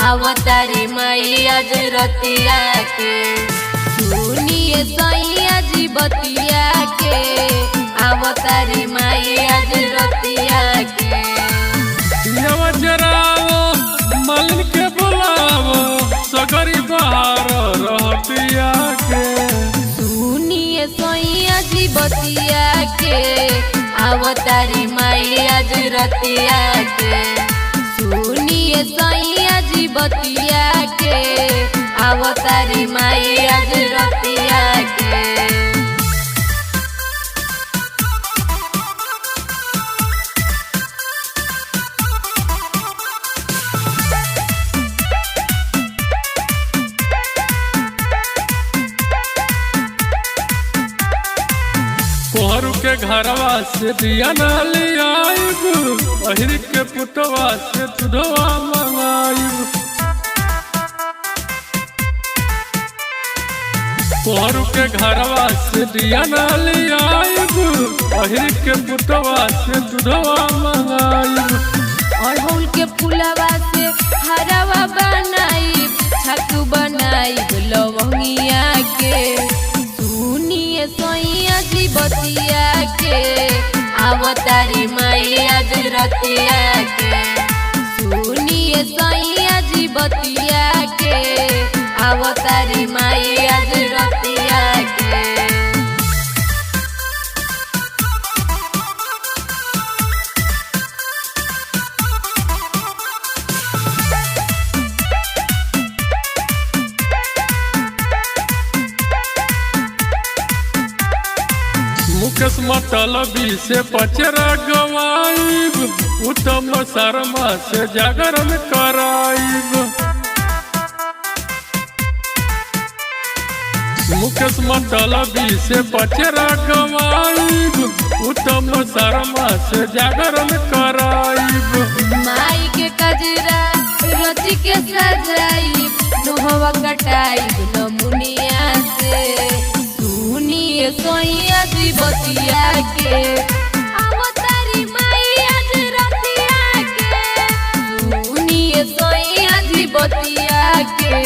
आवतारी माई आज रतिया के सुनिए सैया जी बतिया के आवतारी माई आज रतिया के मालिन के बुलावो सगरी बहार रहतिया के सुनिए सैया जी बतिया के आवतारी माई आज रतिया के सुनिए सैया जी बतिया के आवतारी माई आज रतिया के कोहरू के घरवा से दिया नाली आइब बहिर के पुतवा से तुधवा मंगाइब कोहरू के घरवा से दिया नाली आइब बहिर के पुतवा से तुधवा मंगाइब अड़हुल के फुलवा से हरवा बनाइब छकू बनाइब लवंगिया के सुनिए सैया जी बतिया के आवतारी माई आज रतिया के सुनिए सैया जी बतिया के आवतारी माई आज रतिया के मुकेश मतलबी से पचरा गवाइब उत्तम शर्मा से जागरण कराइब मुकेश मतलबी से पचरा गवाइब उत्तम शर्मा से जागरण कराइब माई के कजरा रच के सजाइब नोहवा कटाइब नमुनिया से सुनिए सैया जी बतिया के आवतारी माई आज रतिया के सुनिए सैया जी बतिया के